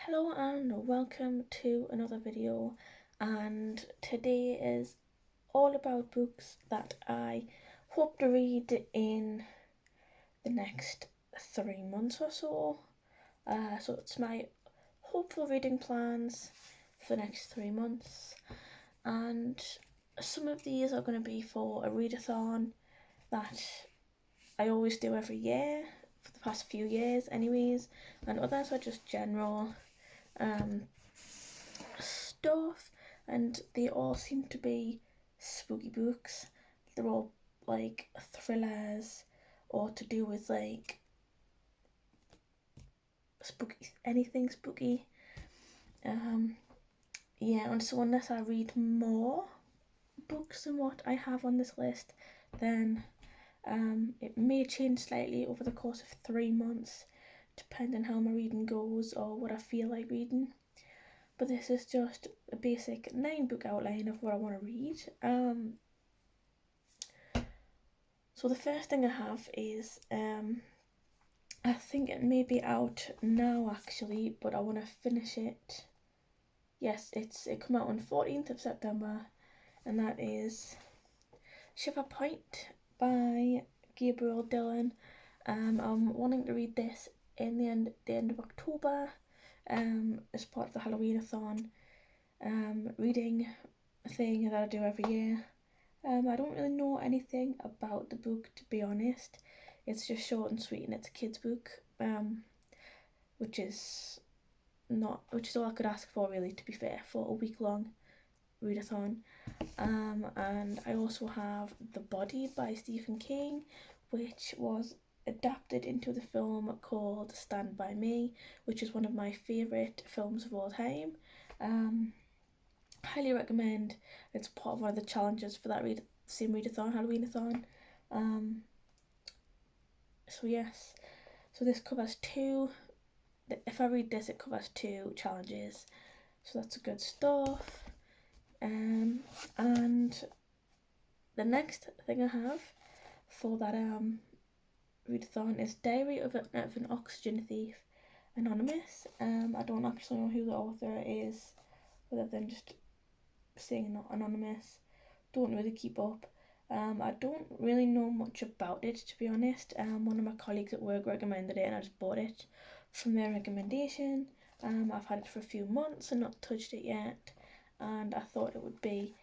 Hello and welcome to another video, and today is all about books that I hope to read in the next 3 months or so. So it's my hopeful reading plans for the next 3 months, and some of these are going to be for a readathon that I always do every year for the past few years anyways, and others are just general stuff, and they all seem to be spooky books. They're all like thrillers or to do with like spooky, anything spooky. Yeah, and so unless I read more books than what I have on this list, then it may change slightly over the course of 3 months, depending how my reading goes or what I feel like reading. But this is just a basic 9-book outline of what I want to read. So the first thing I have is, I think it may be out now actually, but I want to finish it. Yes, it come out on 14th of September, and that is Shiver Point by Gabriel Dillon. I'm wanting to read this in the end of October, as part of the Halloween-a-thon reading thing that I do every year. I don't really know anything about the book, to be honest. It's just short and sweet, and it's a kid's book, which is all I could ask for, really, to be fair, for a week-long readathon. And I also have The Body by Stephen King, which was adapted into the film called Stand By Me, which is one of my favourite films of all time. Highly recommend. It's part of one of the challenges for that same readathon, Halloween-a-thon. So yes, so this covers two. If I read this, it covers 2 challenges, so that's good stuff. And the next thing I have for that readathon is Diary of an Oxygen Thief, Anonymous. I don't actually know who the author is, other than just saying anonymous. Don't really keep up. I don't really know much about it, to be honest. One of my colleagues at work recommended it, and I just bought it from their recommendation. I've had it for a few months and not touched it yet, and I thought it would be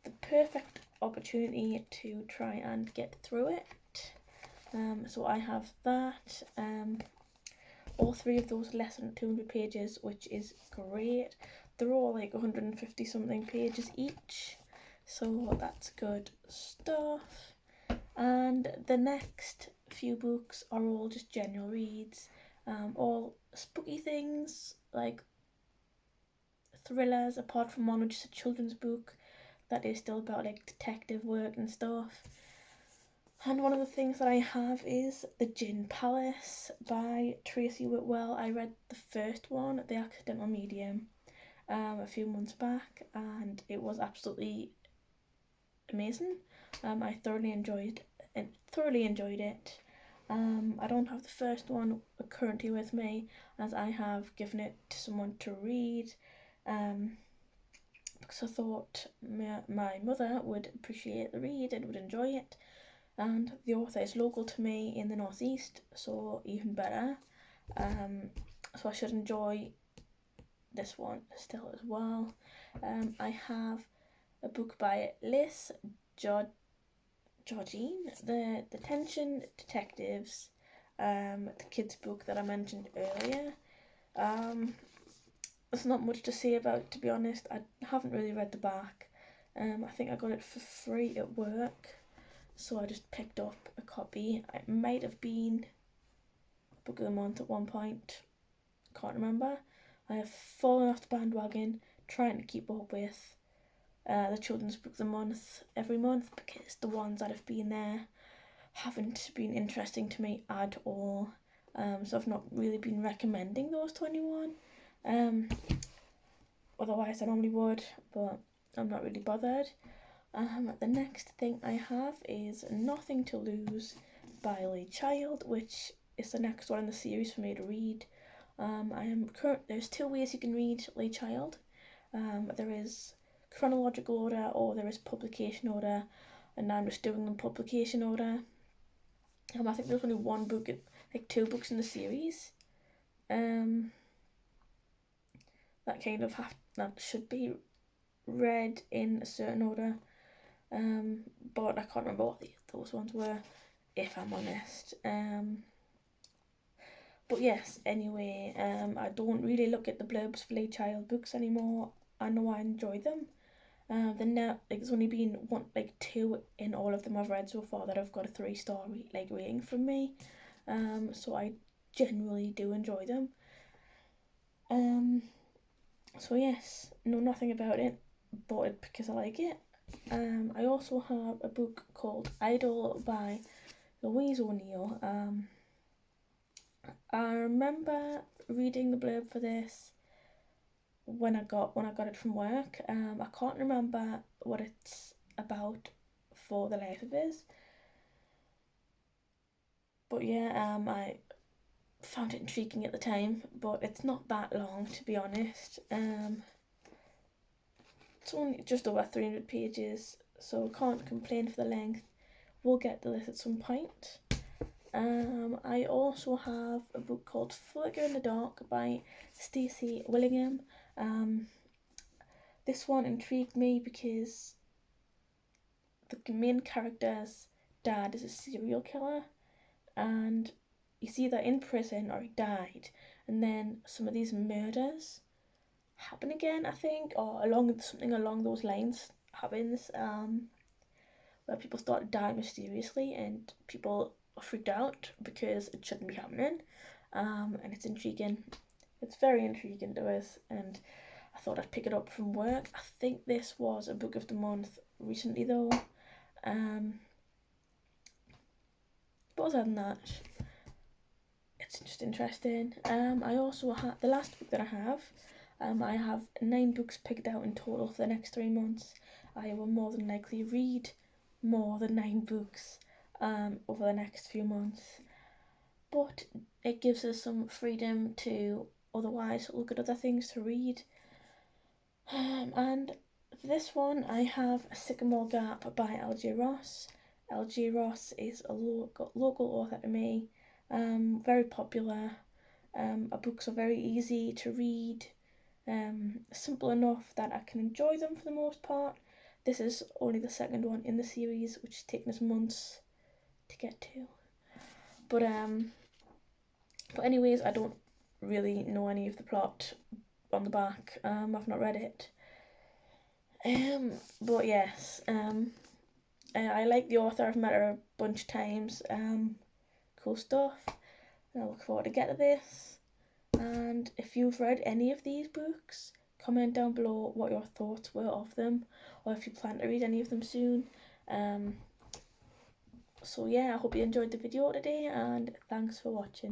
the perfect opportunity to try and get through it. So I have that. All 3 of those less than 200 pages, which is great. They're all like 150 something pages each, so that's good stuff. And the next few books are all just general reads, all spooky things, like thrillers, apart from one which is a children's book that is still about like detective work and stuff. And one of the things that I have is The Gin Palace by Tracy Whitwell. I read the first one, The Accidental Medium, a few months back, and it was absolutely amazing. I thoroughly enjoyed it. I don't have the first one currently with me, as I have given it to someone to read, because I thought my mother would appreciate the read and would enjoy it, and the author is local to me in the northeast, so even better. So I should enjoy this one still as well. I have a book by Liz Georgine, the Detention Detectives, the kids' book that I mentioned earlier. There's not much to say about it, to be honest. I haven't really read the back. I think I got it for free at work, so I just picked up a copy. It might have been Book of the Month at one point, can't remember. I have fallen off the bandwagon trying to keep up with the Children's Book of the Month every month, because the ones that have been there haven't been interesting to me at all. So I've not really been recommending those to anyone. Otherwise I normally would, but I'm not really bothered. The next thing I have is Nothing to Lose by Lee Child, which is the next one in the series for me to read. There's two ways you can read Lee Child. There is chronological order or there is publication order, and I'm just doing them publication order. I think there's only one book, like 2 books in the series. That should be read in a certain order. But I can't remember what those ones were, if I'm honest. But yes, anyway, I don't really look at the blurbs for Lee Child books anymore. I know I enjoy them. There's only been 2 in all of them I've read so far that have got a 3-star rating from me. So I generally do enjoy them. So yes, know nothing about it, bought it because I like it. I also have a book called Idol by Louise O'Neill. I remember reading the blurb for this when I got it from work. I can't remember what it's about for the life of it. But yeah, I found it intriguing at the time, but it's not that long, to be honest. It's only just over 300 pages, so can't complain for the length. We'll get to this at some point. I also have a book called Flicker in the Dark by Stacey Willingham. This one intrigued me because the main character's dad is a serial killer, and he's either in prison or he died, and then some of these murders happen again, I think, or something along those lines happens, where people start to die mysteriously and people are freaked out because it shouldn't be happening. And it's intriguing. It's very intriguing to us, and I thought I'd pick it up from work. I think this was a book of the month recently though. But other than that, it's just interesting. I also have the last book that I have 9 books picked out in total for the next 3 months. I will more than likely read more than 9 books over the next few months, but it gives us some freedom to otherwise look at other things to read. And for this one, I have Sycamore Gap by L.J. Ross. L.J. Ross is a local author to me, very popular. Her books are very easy to read, simple enough that I can enjoy them for the most part. This is only the second one in the series, which has taken us months to get to. But anyways, I don't really know any of the plot on the back. I've not read it. But yes, I like the author. I've met her a bunch of times. Cool stuff. And I look forward to getting this. And if you've read any of these books, comment down below what your thoughts were of them, or if you plan to read any of them soon. So yeah, I hope you enjoyed the video today, and thanks for watching.